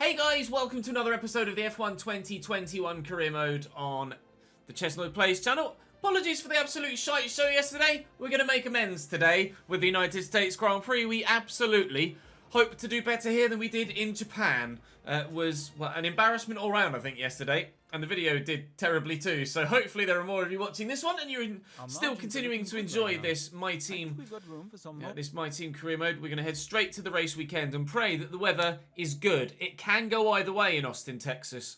Hey guys, welcome to another episode of the F1 2021 career mode on the ChesnoidPlays channel. Apologies for the absolute shite show yesterday. We're going to make amends today with the United States Grand Prix. We absolutely hope to do better here than we did in Japan. Was an embarrassment all round, I think, yesterday. And the video did terribly too. So hopefully there are more of you watching this one and you're still continuing to enjoy this My Team career mode. We're going to head straight to the race weekend and pray that the weather is good. It can go either way in Austin, Texas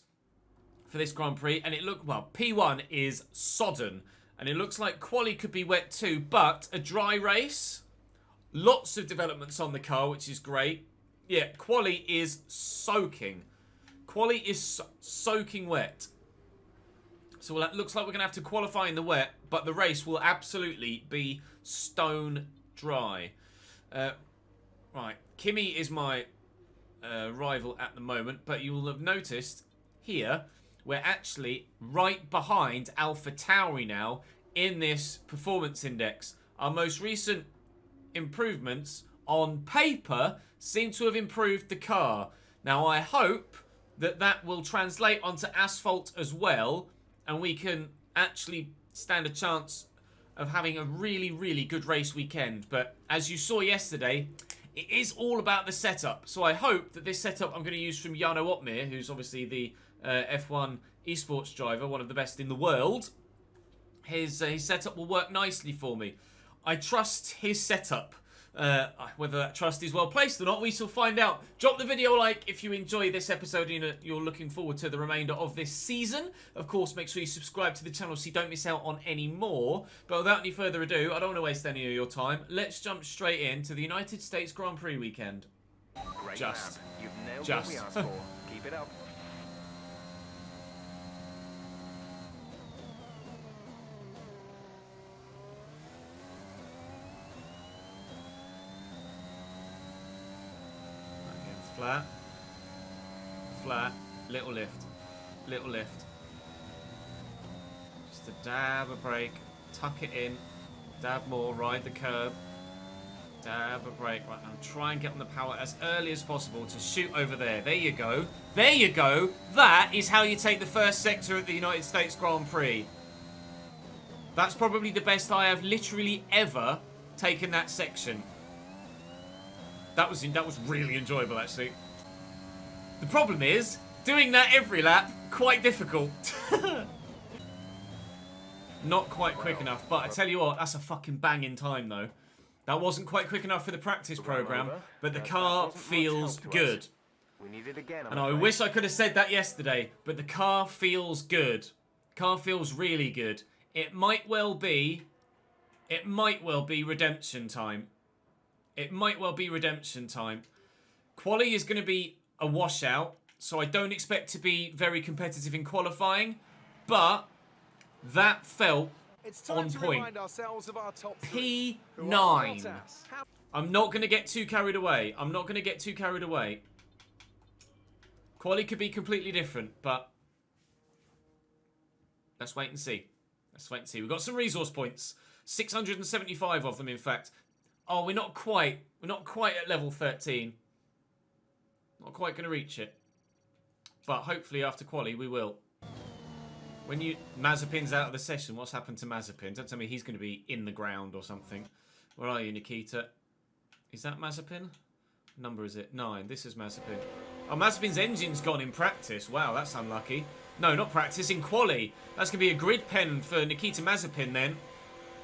for this Grand Prix. And it P1 is sodden. And it looks like quali could be wet too, but a dry race. Lots of developments on the car, which is great. Yeah, quali is soaking. Quali is soaking wet. So it looks like we're going to have to qualify in the wet, but the race will absolutely be stone dry. Right, Kimi is my rival at the moment, but you will have noticed here, we're actually right behind AlphaTauri now in this performance index. Our most recent improvements on paper seem to have improved the car. Now I hope that will translate onto asphalt as well, and we can actually stand a chance of having a really, really good race weekend. But as you saw yesterday, it is all about the setup. So I hope that this setup I'm going to use from Jarno Opmeer, who's obviously the F1 esports driver, one of the best in the world. His setup will work nicely for me. I trust his setup. Whether that trust is well placed or not, we shall find out. Drop the video a like if you enjoy this episode and you're looking forward to the remainder of this season. Of course, make sure you subscribe to the channel so you don't miss out on any more. But without any further ado, I don't want to waste any of your time. Let's jump straight into the United States Grand Prix weekend. Great You've nailed what we asked for. Keep it up. Flat, flat, little lift, little lift. Just a dab, a brake, tuck it in, dab more, ride the curb, dab, a brake. Right, now try and get on the power as early as possible to shoot over there. There you go. There you go. That is how you take the first sector at the United States Grand Prix. That's probably the best I have literally ever taken that section. That was really enjoyable, actually. The problem is, doing that every lap, quite difficult. Not quite quick enough, but I tell you what, that's a fucking banging time, though. That wasn't quite quick enough for the practice program, but the car feels good. And I wish I could have said that yesterday, but the car feels good. Car feels really good. It might well be redemption time. It might well be redemption time. Quali is going to be a washout, so I don't expect to be very competitive in qualifying, but that felt on point. P9. I'm not going to get too carried away. I'm not going to get too carried away. Quali could be completely different, but let's wait and see. Let's wait and see. We've got some resource points. 675 of them, in fact. Oh, we're not quite at level 13. Not quite going to reach it. But hopefully after quali we will. When Mazepin's out of the session, what's happened to Mazepin? Don't tell me he's going to be in the ground or something. Where are you, Nikita? Is that Mazepin? What number is it? 9. This is Mazepin. Oh, Mazepin's engine's gone in practice. Wow, that's unlucky. No, not practice, in quali. That's going to be a grid pen for Nikita Mazepin then.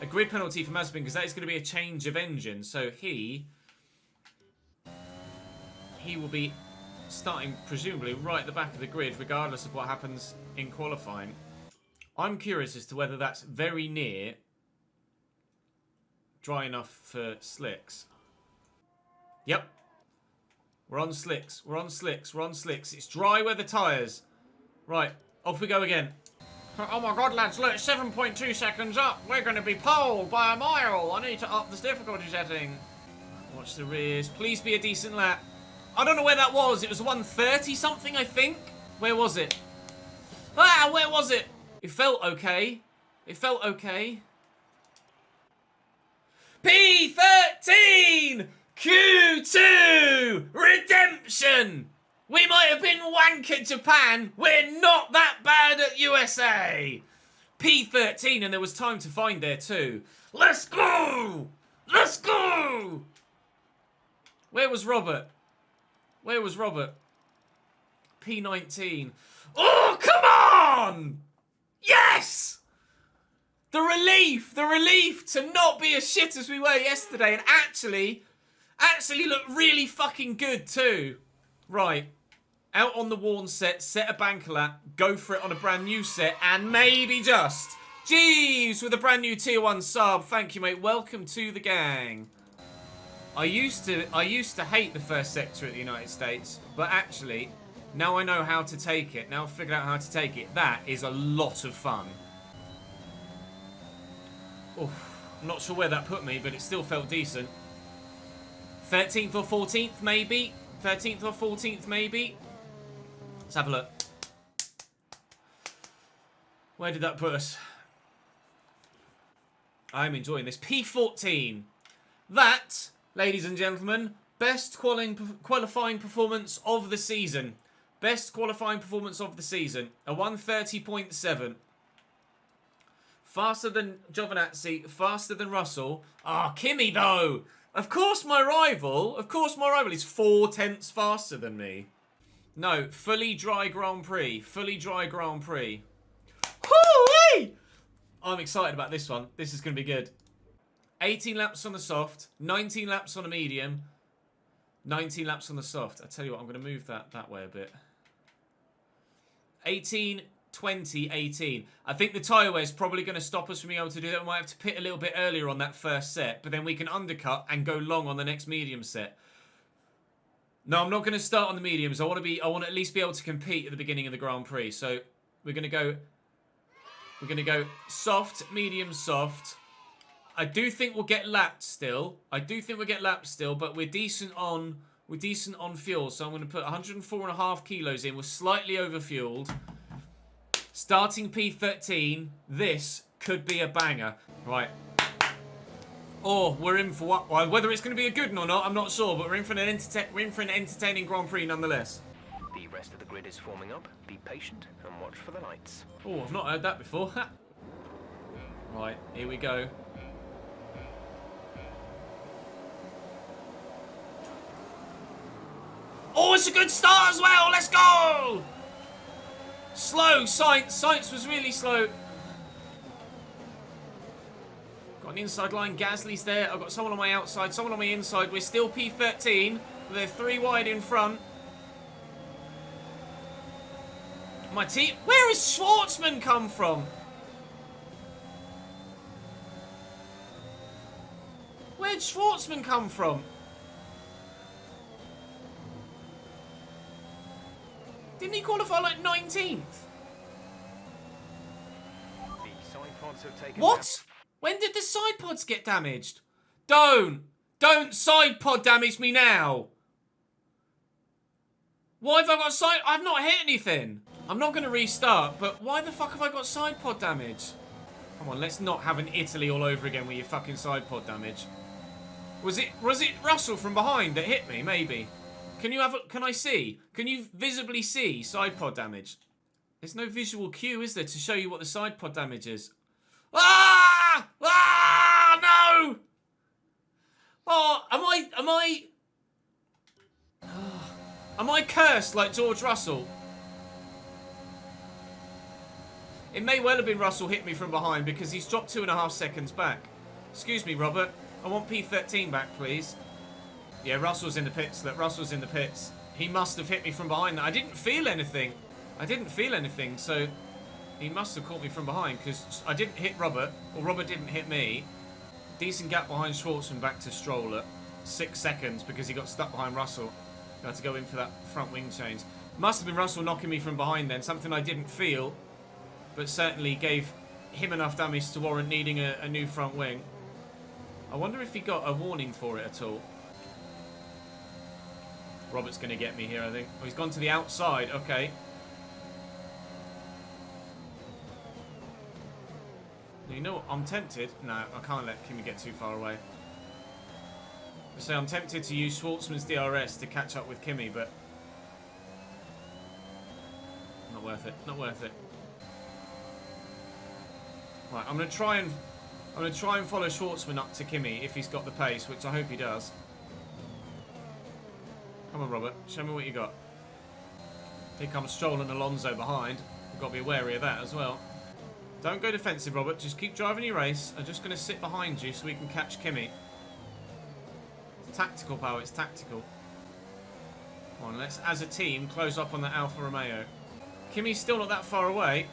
A grid penalty for Mazepin, because that is going to be a change of engine. So he will be starting, presumably, right at the back of the grid, regardless of what happens in qualifying. I'm curious as to whether that's very near dry enough for slicks. Yep. We're on slicks. We're on slicks. We're on slicks. It's dry weather tyres. Right. Off we go again. Oh my god, lads, look, 7.2 seconds up. We're going to be poled by a mile. I need to up this difficulty setting. Watch the rears. Please be a decent lap. I don't know where that was. It was 130 something, I think. Where was it? Ah, where was it? It felt okay. It felt okay. P13! Q2! Redemption! We might have been wank at Japan. We're not that bad at USA. P13, and there was time to find there too. Let's go! Let's go! Where was Robert? Where was Robert? P19. Oh, come on! Yes! The relief to not be as shit as we were yesterday and actually look really fucking good too. Right. Out on the worn set a banker lap, go for it on a brand new set, and maybe just. Jeeves with a brand new tier 1 sub. Thank you, mate. Welcome to the gang. I used to hate the first sector at the United States, but actually, now I know how to take it. Now I've figured out how to take it. That is a lot of fun. Oof. I'm not sure where that put me, but it still felt decent. 13th or 14th, maybe? 13th or 14th, maybe? Let's have a look. Where did that put us? I'm enjoying this. P14. That, ladies and gentlemen, best qualifying performance of the season. Best qualifying performance of the season. A 1:30.7. Faster than Giovinazzi, faster than Russell. Ah, Kimi though! Of course my rival is 4/10 faster than me. No, fully dry Grand Prix. Fully dry Grand Prix. Hoo-wee! I'm excited about this one. This is going to be good. 18 laps on the soft, 19 laps on a medium, 19 laps on the soft. I tell you what, I'm going to move that way a bit. 18, 20, 18. I think the tyre wear is probably going to stop us from being able to do that. We might have to pit a little bit earlier on that first set, but then we can undercut and go long on the next medium set. No, I'm not going to start on the mediums. I want to at least be able to compete at the beginning of the Grand Prix. So we're going to go soft, medium, soft. I do think we'll get lapped still. But we're decent on fuel. So I'm going to put 104.5 kilos in. We're slightly overfueled. Starting P13. This could be a banger. Right. Or we're in for what? Well, whether it's going to be a good one or not, I'm not sure. But we're in for an entertaining Grand Prix nonetheless. The rest of the grid is forming up. Be patient and watch for the lights. Oh, I've not heard that before. Right, here we go. Oh, it's a good start as well. Let's go. Slow. Sainz was really slow. Got an inside line. Gasly's there. I've got someone on my outside, someone on my inside. We're still P13. They're 3 wide in front. My team. Where has Schwartzman come from? Where'd Schwartzman come from? Didn't he qualify like 19th? The side pods have taken What? When did the side pods get damaged? Don't side pod damage me now. Why have I got side... I've not hit anything. I'm not going to restart, but why the fuck have I got side pod damage? Come on, let's not have an Italy all over again with your fucking side pod damage. Was it Russell from behind that hit me? Maybe. Can I see? Can you visibly see side pod damage? There's no visual cue, is there, to show you what the side pod damage is? Ah! Ah! No! Oh, am I cursed like George Russell? It may well have been Russell hit me from behind because he's dropped 2.5 seconds back. Excuse me, Robert. I want P13 back, please. Yeah, Russell's in the pits. Look, Russell's in the pits. He must have hit me from behind. I didn't feel anything. So he must have caught me from behind because I didn't hit Robert, or Robert didn't hit me. Decent gap behind Schwartzman back to Stroll at 6 seconds because he got stuck behind Russell. I had to go in for that front wing change. Must have been Russell knocking me from behind then, something I didn't feel, but certainly gave him enough damage to warrant needing a new front wing. I wonder if he got a warning for it at all. Robert's going to get me here, I think. Oh, he's gone to the outside. Okay. You know what? I'm tempted. No, I can't let Kimi get too far away. So I'm tempted to use Schwartzman's DRS to catch up with Kimi, but Not worth it. Not worth it. Right, I'm gonna try and follow Schwartzman up to Kimi if he's got the pace, which I hope he does. Come on, Robert. Show me what you got. Here comes Stroll and Alonso behind. We've got to be wary of that as well. Don't go defensive, Robert. Just keep driving your race. I'm just going to sit behind you so we can catch Kimi. It's tactical, Power. It's tactical. Come on, let's, as a team, close up on the Alfa Romeo. Kimi's still not that far away.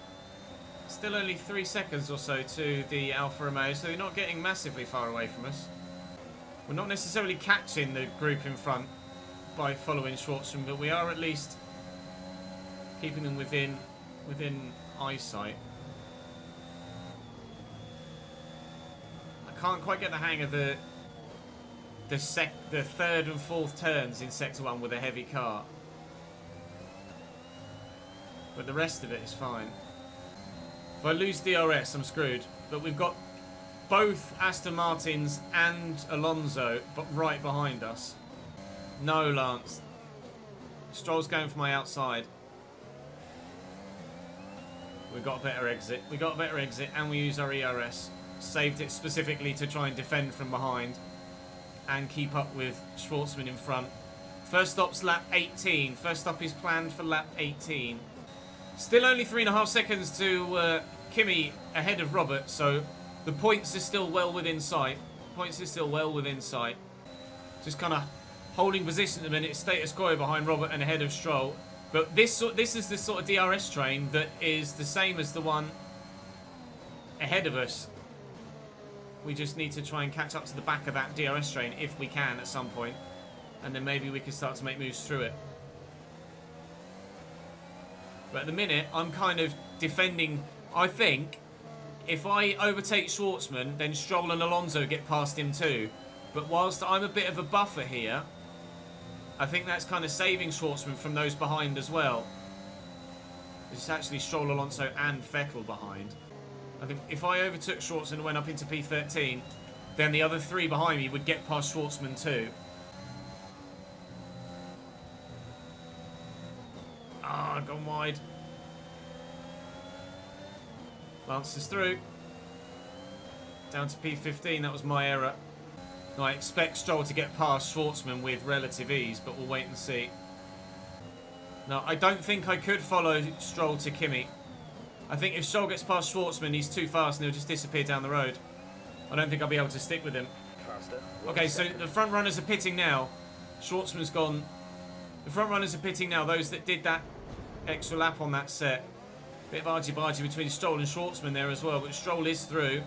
Still only 3 seconds or so to the Alfa Romeo, so they're not getting massively far away from us. We're not necessarily catching the group in front by following Schwartzman, but we are at least keeping them within eyesight. I can't quite get the hang of the third and fourth turns in Sector 1 with a heavy car. But the rest of it is fine. If I lose DRS, I'm screwed. But we've got both Aston Martins and Alonso but right behind us. No, Lance. Stroll's going for my outside. We got a better exit. We got a better exit and we use our ERS. Saved it specifically to try and defend from behind and keep up with Schwartzman in front. First stop's lap 18. First stop is planned for lap 18. Still only 3.5 seconds to Kimi ahead of Robert, so the points are still well within sight. Points are still well within sight. Just kind of holding position at the minute. Status quo behind Robert and ahead of Stroll. But this is the sort of DRS train that is the same as the one ahead of us. We just need to try and catch up to the back of that DRS train if we can at some point. And then maybe we can start to make moves through it. But at the minute, I'm kind of defending. I think if I overtake Schwartzman, then Stroll and Alonso get past him too. But whilst I'm a bit of a buffer here, I think that's kind of saving Schwartzman from those behind as well. It's actually Stroll, Alonso and Vettel behind. I think if I overtook Schwartzman and went up into P13, then the other three behind me would get past Schwartzman too. Ah, gone wide. Lance is through. Down to P15, that was my error. I expect Stroll to get past Schwartzman with relative ease, but we'll wait and see. No, I don't think I could follow Stroll to Kimi. I think if Stroll gets past Schwartzman, he's too fast and he'll just disappear down the road. I don't think I'll be able to stick with him. Okay, so the front runners are pitting now. Schwartzman's gone. The front runners are pitting now, those that did that extra lap on that set. Bit of argy-bargy between Stroll and Schwartzman there as well, but Stroll is through.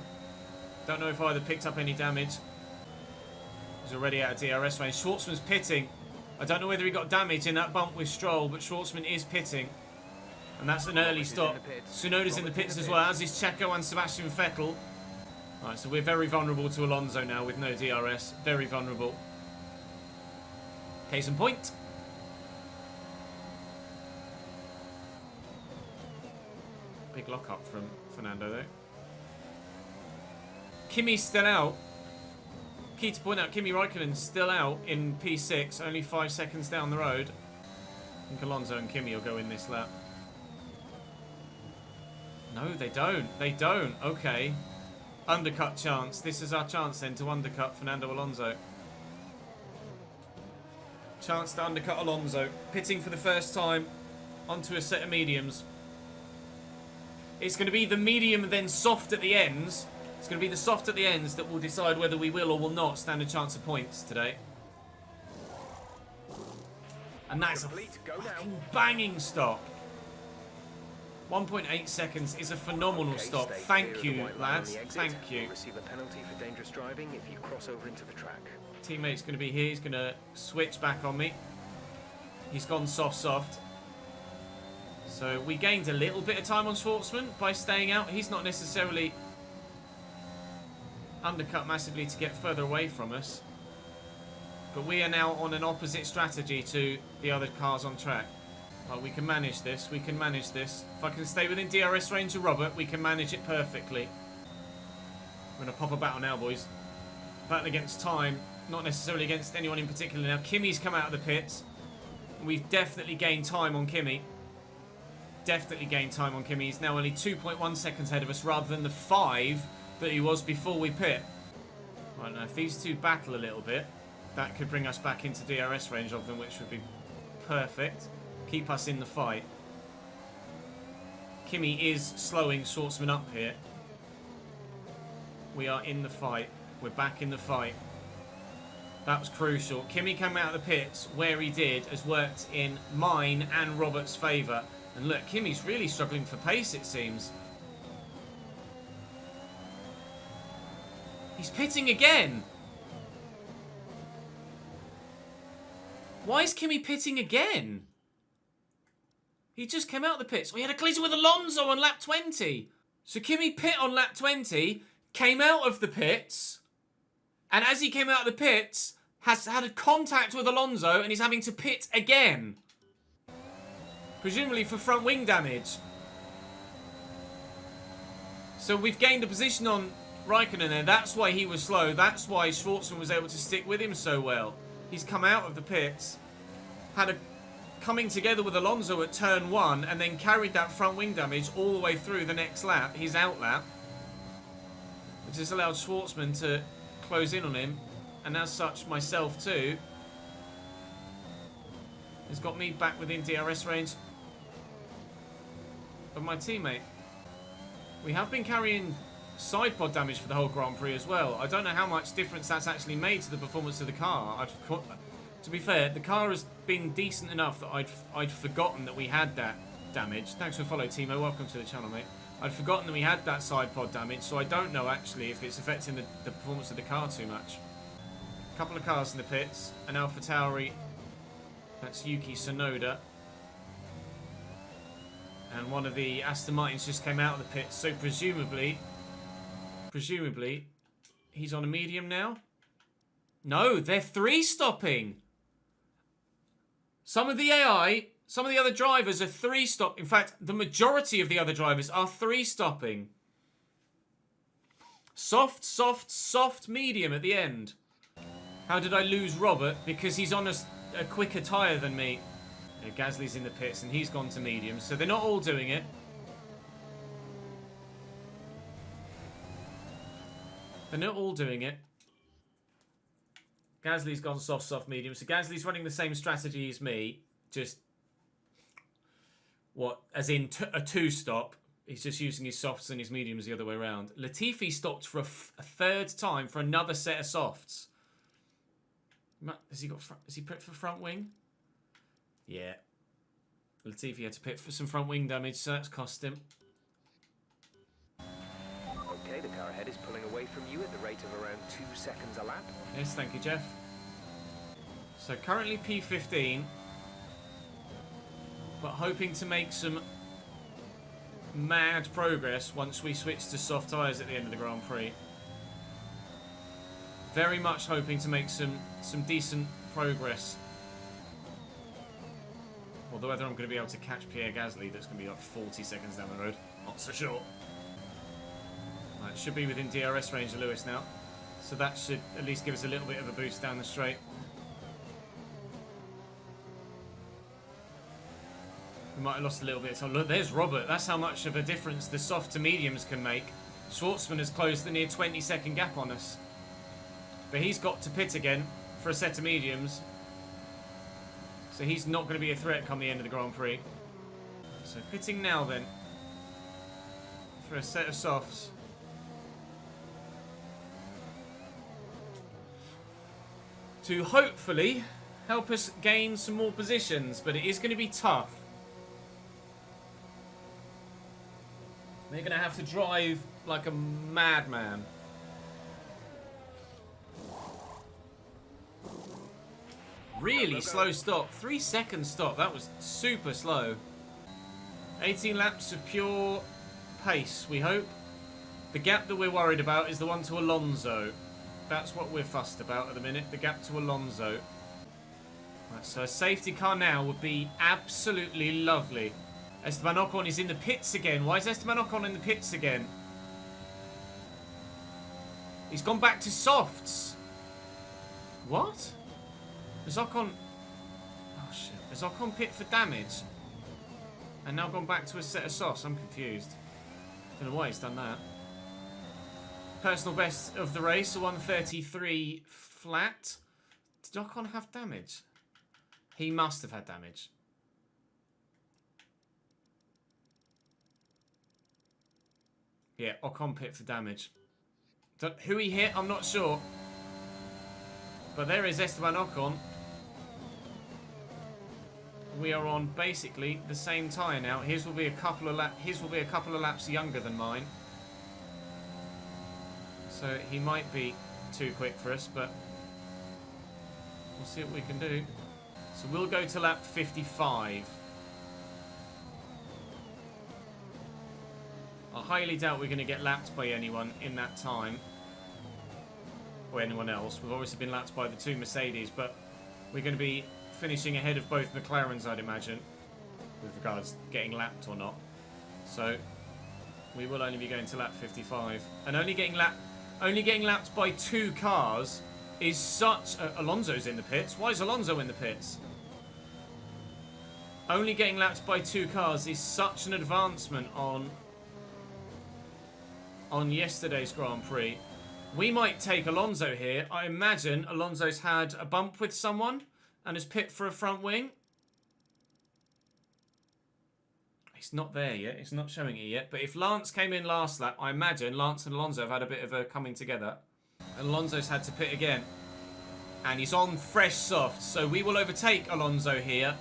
Don't know if either picked up any damage. He's already out of DRS range. Schwartzman's pitting. I don't know whether he got damage in that bump with Stroll, but Schwartzman is pitting. And that's an early stop. Tsunoda's in the pits as well, as is Checo and Sebastian Vettel. Right, so we're very vulnerable to Alonso now with no DRS. Very vulnerable. Case in point. Big lock up from Fernando though. Kimi's still out. Key to point out, Kimi Räikkönen's still out in P6, only 5 seconds down the road. I think Alonso and Kimi will go in this lap. No, they don't. They don't. Okay. Undercut chance. This is our chance then to undercut Fernando Alonso. Chance to undercut Alonso. Pitting for the first time onto a set of mediums. It's going to be the medium then soft at the ends. It's going to be the soft at the ends that will decide whether we will or will not stand a chance of points today. And that's a fucking banging stop. 1.8 seconds is a phenomenal stop. Thank you, lads. Thank you. Receive a penalty for dangerous driving if you cross over into the track. Teammate's going to be here. He's going to switch back on me. He's gone soft. So we gained a little bit of time on Schwartzman by staying out. He's not necessarily undercut massively to get further away from us. But we are now on an opposite strategy to the other cars on track. Well, we can manage this. We can manage this. If I can stay within DRS range of Robert, we can manage it perfectly. We're going to pop a battle now, boys. Battle against time. Not necessarily against anyone in particular. Now, Kimi's come out of the pits. We've definitely gained time on Kimi. definitely gained time on Kimi. He's now only 2.1 seconds ahead of us rather than the 5 that he was before we pit. Right, now if these two battle a little bit, that could bring us back into DRS range of them, which would be perfect. Keep us in the fight. Kimi is slowing Schwartzman up here. We are in the fight. We're back in the fight. That was crucial. Kimi came out of the pits where he did has worked in mine and Robert's favour. And look, Kimi's really struggling for pace, it seems. He's pitting again. Why is Kimi pitting again? He just came out of the pits. We had a collision with Alonso on lap 20. So Kimi pit on lap 20, came out of the pits, and as he came out of the pits, has had a contact with Alonso, and he's having to pit again. Presumably for front wing damage. So we've gained a position on Raikkonen there. That's why he was slow. That's why Schwartzman was able to stick with him so well. He's come out of the pits, had a coming together with Alonso at turn 1, and then carried that front wing damage all the way through the next lap, his out lap, which has allowed Schwartzman to close in on him, and as such myself too. Has got me back within DRS range of my teammate. We have been carrying side pod damage for the whole Grand Prix as well. I don't know how much difference that's actually made to the performance of the car. To be fair, the car has been decent enough that I'd forgotten that we had that damage. Thanks for following, Timo. Welcome to the channel, mate. I'd forgotten that we had that side pod damage, so I don't know actually if it's affecting the performance of the car too much. A couple of cars in the pits. An AlphaTauri. That's Yuki Tsunoda. And one of the Aston Martins just came out of the pits, so presumably, he's on a medium now. No, they're 3-stopping. Some of the AI, some of the other drivers are 3-stop. In fact, the majority of the other drivers are 3-stopping. Soft, soft, soft, medium at the end. How did I lose Robert? Because he's on a quicker tyre than me. Yeah, Gasly's in the pits and he's gone to medium, so they're not all doing it. They're not all doing it. Gasly's gone soft, soft, medium. So Gasly's running the same strategy as me. Just, what, as in a 2-stop. He's just using his softs and his mediums the other way around. Latifi stopped for a third time for another set of softs. Has he pit for front wing? Yeah. Latifi had to pit for some front wing damage, so that's cost him. Okay, the car ahead is pulling away from you at the rate of around 2 seconds a lap. Yes, thank you, Jeff. So currently P15, but hoping to make some mad progress once we switch to soft tyres at the end of the Grand Prix. Very much hoping to make some decent progress. Although whether I'm going to be able to catch Pierre Gasly, that's going to be like 40 seconds down the road. Not so sure. Right, should be within DRS range of Lewis now. So that should at least give us a little bit of a boost down the straight. We might have lost a little bit of time. Look, there's Robert. That's how much of a difference the soft to mediums can make. Schwartzman has closed the near 20-second gap on us. But he's got to pit again for a set of mediums. So he's not going to be a threat come the end of the Grand Prix. So pitting now then. For a set of softs. To hopefully help us gain some more positions. But it is going to be tough. They're going to have to drive like a madman. Really slow stop. 3 second stop. That was super slow. 18 laps of pure pace, we hope. The gap that we're worried about is the one to Alonso. That's what we're fussed about at the minute. The gap to Alonso. Right, so a safety car now would be absolutely lovely. Esteban Ocon is in the pits again. Why is Esteban Ocon in the pits again? He's gone back to softs. What? Is Ocon... Oh, shit. Is Ocon pit for damage? And now gone back to a set of softs. I'm confused. Don't know why he's done that. Personal best of the race, a 133 flat. Did Ocon have damage? He must have had damage. Yeah, Ocon pit for damage. Who he hit, I'm not sure. But there is Esteban Ocon. We are on basically the same tyre now. His will be a couple of laps younger than mine. So he might be too quick for us, but we'll see what we can do. So we'll go to lap 55. I highly doubt we're going to get lapped by anyone in that time. Or anyone else. We've obviously been lapped by the two Mercedes, but we're going to be finishing ahead of both McLarens, I'd imagine, with regards to getting lapped or not. So we will only be going to lap 55, and only getting lapped by two cars is such. Alonso's in the pits. Why is Alonso in the pits? Only getting lapped by two cars is such an advancement on yesterday's Grand Prix. We might take Alonso here. I imagine Alonso's had a bump with someone and has pit for a front wing. It's not there yet. It's not showing it yet. But if Lance came in last lap, I imagine Lance and Alonso have had a bit of a coming together. And Alonso's had to pit again. And he's on fresh soft. So we will overtake Alonso here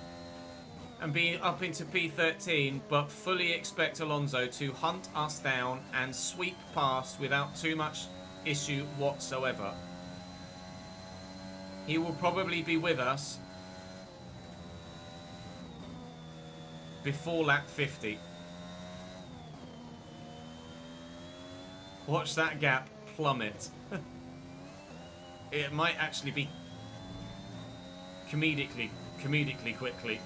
and be up into P13. But fully expect Alonso to hunt us down and sweep past without too much issue whatsoever. He will probably be with us before lap 50. Watch that gap plummet. It might actually be comedically quickly.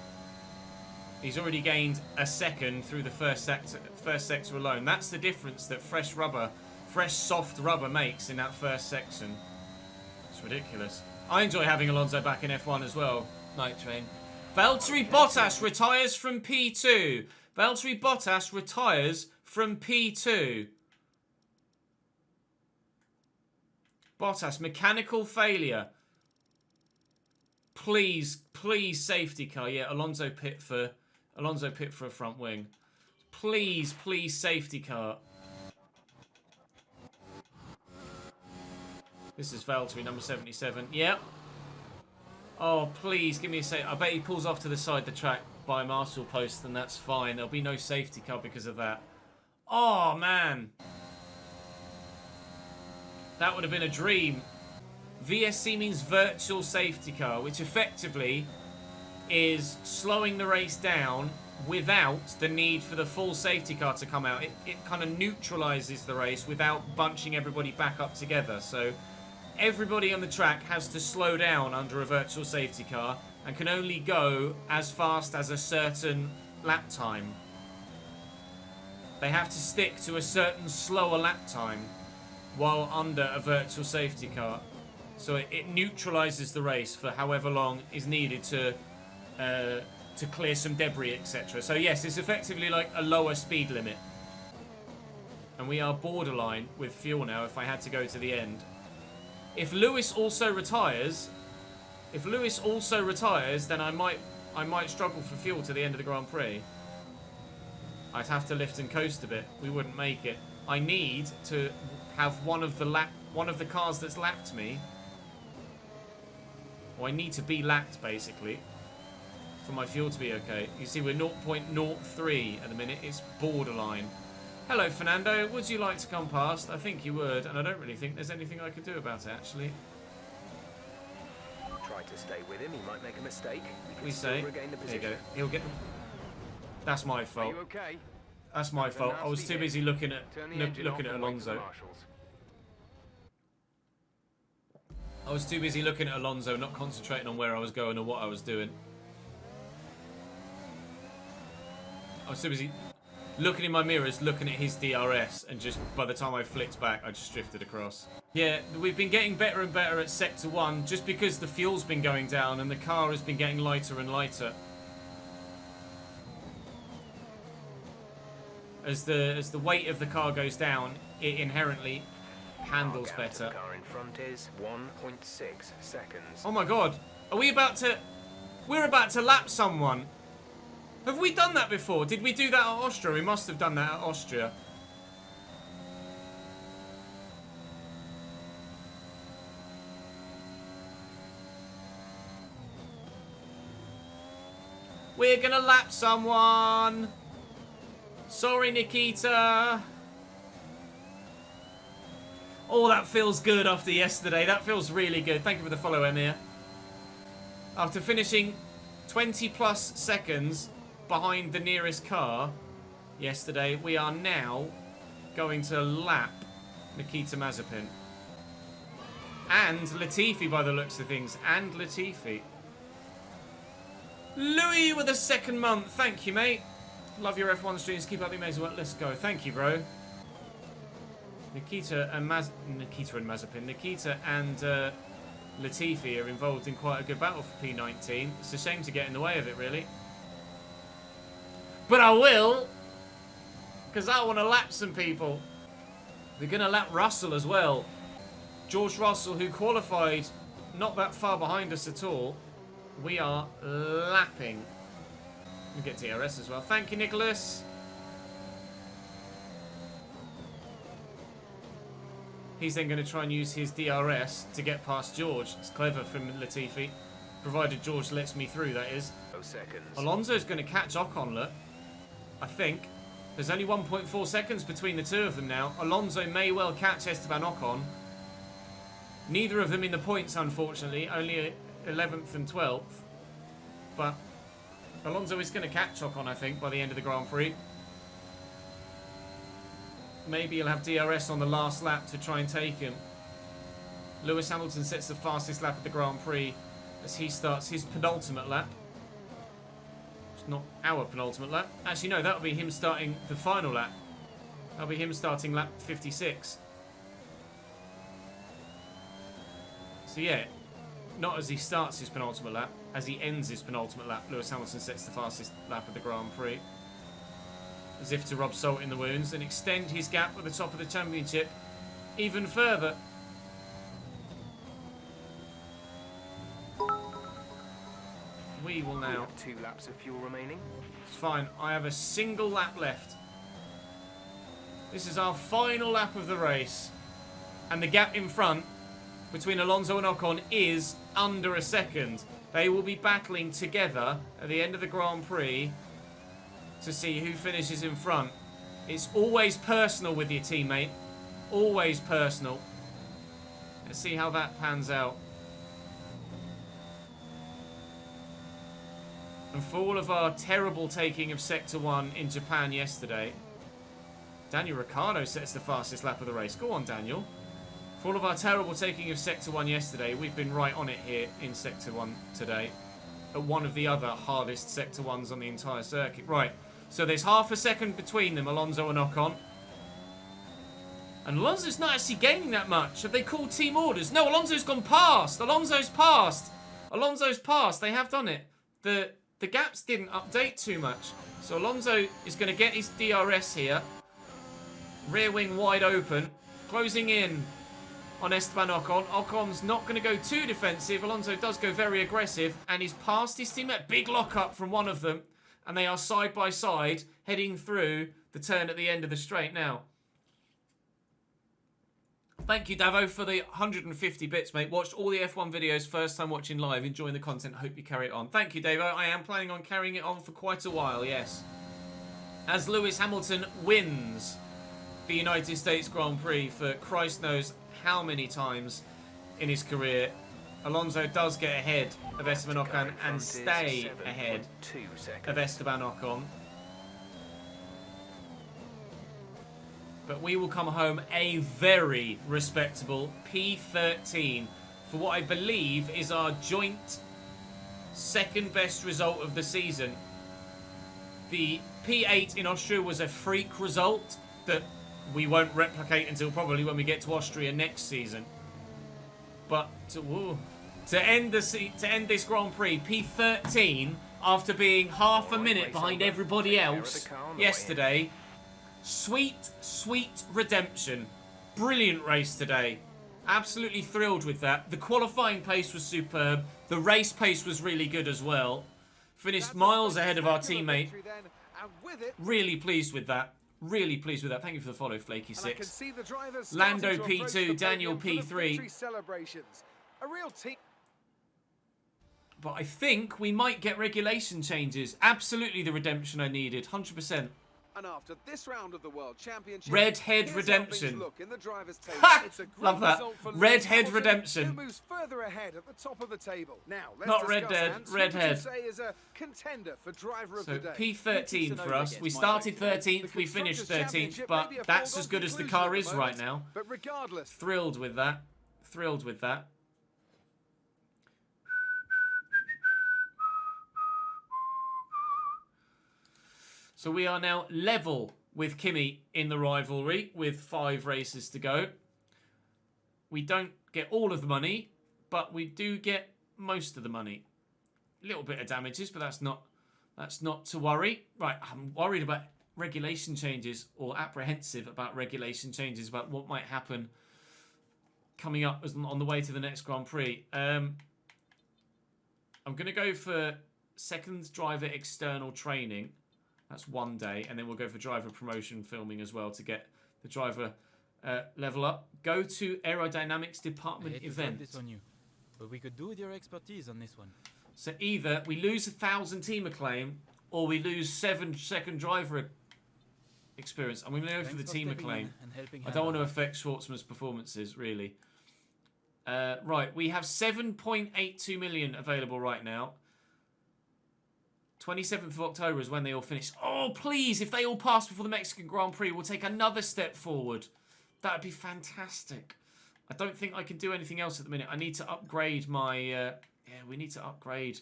He's already gained a second through the first sector alone. That's the difference that fresh soft rubber makes in that first section. It's ridiculous. I enjoy having Alonso back in F1 as well. Night Train. Valtteri Bottas retires from P2. Valtteri Bottas retires from P2. Bottas, mechanical failure. Please safety car. Yeah, Alonso pit for a front wing. Please safety car. This is Valtteri, number 77. Yep. Oh, please, give me a sec. I bet he pulls off to the side of the track by a Marshall post, and that's fine. There'll be no safety car because of that. Oh, man. That would have been a dream. VSC means virtual safety car, which effectively is slowing the race down without the need for the full safety car to come out. It kind of neutralizes the race without bunching everybody back up together. So everybody on the track has to slow down under a virtual safety car and can only go as fast as a certain lap time. They have to stick to a certain slower lap time while under a virtual safety car. So it neutralizes the race for however long is needed to clear some debris, etc. So yes, it's effectively like a lower speed limit. And we are borderline with fuel now if I had to go to the end. If Lewis also retires, then I might struggle for fuel to the end of the Grand Prix. I'd have to lift and coast a bit. We wouldn't make it. I need to have one of the cars that's lapped me. Or I need to be lapped basically for my fuel to be okay. You see, we're 0.03 at the minute. It's borderline. Hello, Fernando. Would you like to come past? I think you would, and I don't really think there's anything I could do about it, actually. Try to stay with him. He might make a mistake. We say. Regain the position. There you go. He'll get them. That's my fault. Are you okay? That's my fault. I was too busy looking at Alonso. I was too busy looking at Alonso, not concentrating on where I was going or what I was doing. I was too busy looking in my mirrors, looking at his DRS, and just by the time I flicked back, I just drifted across. Yeah, we've been getting better and better at Sector 1 just because the fuel's been going down and the car has been getting lighter and lighter. As the weight of the car goes down, it inherently handles Our gap to better. the car in front is 1.6 seconds. Oh my god. Are we about to... We're about to lap someone. Have we done that before? Did we do that at Austria? We must have done that at Austria. We're gonna lap someone. Sorry, Nikita. Oh, that feels good after yesterday. That feels really good. Thank you for the follow, Emir. After finishing 20 plus seconds behind the nearest car yesterday, we are now going to lap Nikita Mazepin. And Latifi, by the looks of things. And Latifi. Louis with a second month. Thank you, mate. Love your F1 streams. Keep up the amazing work. Let's go. Thank you, bro. Nikita and Mazepin. Nikita and Latifi are involved in quite a good battle for P19. It's a shame to get in the way of it, really. But I will, because I want to lap some people. We're going to lap Russell as well. George Russell, who qualified not that far behind us at all. We are lapping. We get DRS as well. Thank you, Nicholas. He's then going to try and use his DRS to get past George. It's clever from Latifi. Provided George lets me through, that is. 0 seconds. Alonso's going to catch Ocon, look. I think. There's only 1.4 seconds between the two of them now. Alonso may well catch Esteban Ocon. Neither of them in the points, unfortunately. Only 11th and 12th. But Alonso is going to catch Ocon, I think, by the end of the Grand Prix. Maybe he'll have DRS on the last lap to try and take him. Lewis Hamilton sets the fastest lap of the Grand Prix as he starts his penultimate lap. It's not our penultimate lap. Actually, no, that'll be him starting the final lap. That'll be him starting lap 56. So yeah, not as he starts his penultimate lap, as he ends his penultimate lap, Lewis Hamilton sets the fastest lap of the Grand Prix. As if to rub salt in the wounds and extend his gap at the top of the championship even further. We will now... 2 laps of fuel remaining. It's fine. I have a single lap left. This is our final lap of the race. And the gap in front between Alonso and Ocon is under a second. They will be battling together at the end of the Grand Prix to see who finishes in front. It's always personal with your teammate. Always personal. Let's see how that pans out. And for all of our terrible taking of Sector 1 in Japan yesterday, Daniel Ricciardo sets the fastest lap of the race. Go on, Daniel. For all of our terrible taking of Sector 1 yesterday, we've been right on it here in Sector 1 today. At one of the other hardest Sector 1s on the entire circuit. Right. So there's half a second between them, Alonso and Ocon. And Alonso's not actually gaining that much. Have they called team orders? No, Alonso's gone past. Alonso's passed. Alonso's passed. They have done it. The gaps didn't update too much. So Alonso is going to get his DRS here. Rear wing wide open. Closing in on Esteban Ocon. Ocon's not going to go too defensive. Alonso does go very aggressive. And he's passed his teammate. Big lock-up from one of them. And they are side by side, heading through the turn at the end of the straight now. Thank you, Davo, for the 150 bits, mate. Watched all the F1 videos, first time watching live. Enjoying the content. Hope you carry it on. Thank you, Davo. I am planning on carrying it on for quite a while, yes. As Lewis Hamilton wins the United States Grand Prix for Christ knows how many times in his career, Alonso does get ahead of Esteban Ocon and stay ahead of Esteban Ocon. But we will come home a very respectable P13 for what I believe is our joint second best result of the season. The P8 in Austria was a freak result that we won't replicate until probably when we get to Austria next season. But to end this Grand Prix, P13, after being half a minute behind everybody else yesterday, Sweet, sweet redemption. Brilliant race today. Absolutely thrilled with that. The qualifying pace was superb. The race pace was really good as well. Finished miles ahead of our teammate. Really pleased with that. Really pleased with that. Thank you for the follow, Flaky6. Lando P2, Daniel P3. But I think we might get regulation changes. Absolutely the redemption I needed. 100%. And after this round of the World Championship, Redhead redemption. Look in the driver's table. Ha! Love that. Redhead redemption. Who moves further ahead at the top of the table. Now, let's Not discuss, redhead, Hans, redhead. who would you say is a contender for driver of the day? P13 for us. We started 13th, we finished 13th, but that's as good as the car is right now. But regardless, Thrilled with that. Thrilled with that. So we are now level with Kimi in the rivalry with 5 races to go. We don't get all of the money, but we do get most of the money. A little bit of damages, but that's not to worry. Right, I'm worried about regulation changes, or apprehensive about regulation changes, about what might happen coming up on the way to the next Grand Prix. I'm going to go for second driver external training. That's 1 day, and then we'll go for driver promotion filming as well to get the driver level up. Go to aerodynamics department event. This on you, but we could do with your expertise on this one. So either we lose 1,000 team acclaim, or we lose 7 second driver experience. I'm going to go for the team acclaim. I don't want to affect Schwartzman's performances, really. Right, we have 7.82 million available right now. 27th of October is when they all finish. Oh, please, if they all pass before the Mexican Grand Prix, we'll take another step forward. That would be fantastic. I don't think I can do anything else at the minute. I need to upgrade my... yeah, we need to upgrade.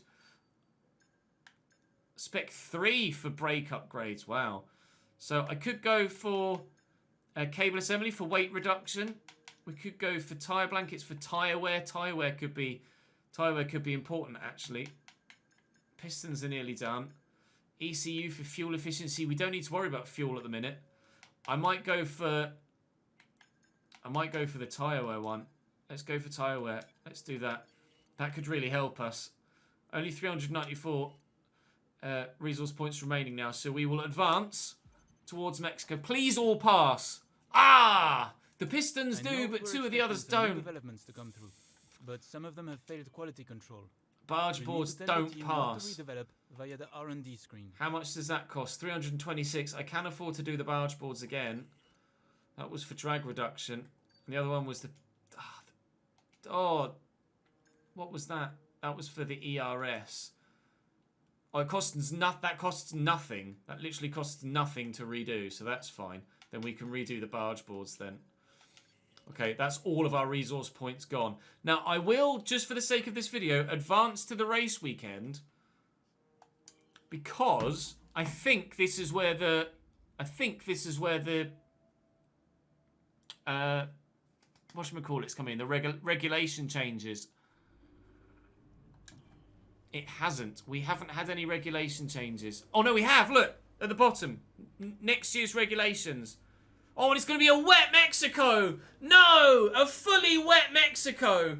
Spec 3 for brake upgrades. Wow. So I could go for cable assembly for weight reduction. We could go for tyre blankets for tyre wear. Tyre wear could be important, actually. Pistons are nearly done. ECU for fuel efficiency. We don't need to worry about fuel at the minute. I might go for the tyre wear one. Let's go for tyre wear. Let's do that. That could really help us. Only 394 resource points remaining now, so we will advance towards Mexico. Please all pass. Ah! The Pistons do, but 2 of the others don't. Developments to come through, but some of them have failed quality control. Barge boards don't pass. To redevelop via the R&D screen. How much does that cost? 326. I can afford to do the barge boards again. That was for drag reduction. And the other one was the... Oh, what was that? That was for the ERS. Oh, it costs that costs nothing. That literally costs nothing to redo, so that's fine. Then we can redo the barge boards then. Okay, that's all of our resource points gone. Now, I will, just for the sake of this video, advance to the race weekend. Because I think this is where the... whatchamacallit's coming in. The regulation changes. It hasn't. We haven't had any regulation changes. Oh, no, we have. Look, at the bottom. Next year's regulations. Oh, and it's going to be a wet Mexico. No, a fully wet Mexico.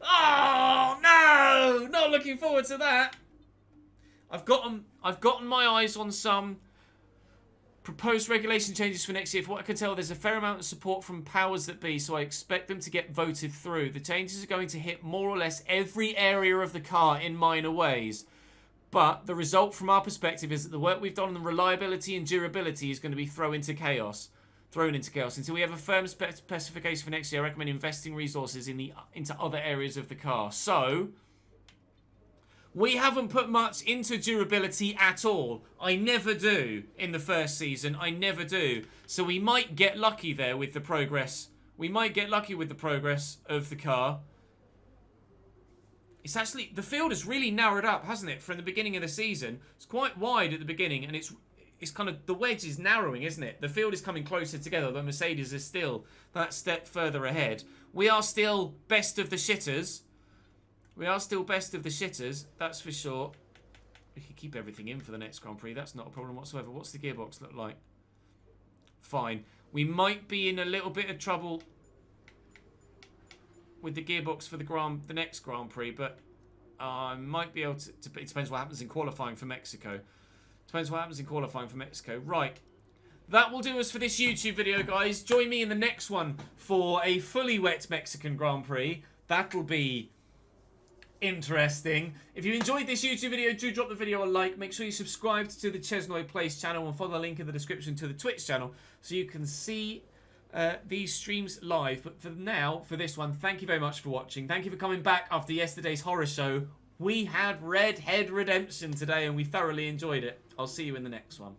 Oh, no. Not looking forward to that. I've gotten my eyes on some proposed regulation changes for next year. From what I can tell, there's a fair amount of support from powers that be, so I expect them to get voted through. The changes are going to hit more or less every area of the car in minor ways. But the result from our perspective is that the work we've done on the reliability and durability is going to be thrown into chaos. Until we have a firm specification for next year, I recommend investing resources into other areas of the car. So, we haven't put much into durability at all. I never do in the first season. I never do. So we might get lucky there with the progress. We might get lucky with the progress of the car. It's actually, the field has really narrowed up, hasn't it, from the beginning of the season. It's quite wide at the beginning, and it's kind of, the wedge is narrowing, isn't it? The field is coming closer together, though Mercedes is still that step further ahead. We are still best of the shitters. That's for sure. We can keep everything in for the next Grand Prix. That's not a problem whatsoever. What's the gearbox look like? fine. We might be in a little bit of trouble with the gearbox for the next Grand Prix, but I might be able to... It depends what happens in qualifying for Mexico. Depends what happens in qualifying for Mexico. Right. That will do us for this YouTube video, guys. Join me in the next one for a fully wet Mexican Grand Prix. That'll be interesting. If you enjoyed this YouTube video, do drop the video a like. Make sure you subscribe to the ChesnoidPlays channel and follow the link in the description to the Twitch channel so you can see these streams live. But for now, for this one, thank you very much for watching. Thank you for coming back after yesterday's horror show. We had Red Head Redemption today and we thoroughly enjoyed it. I'll see you in the next one.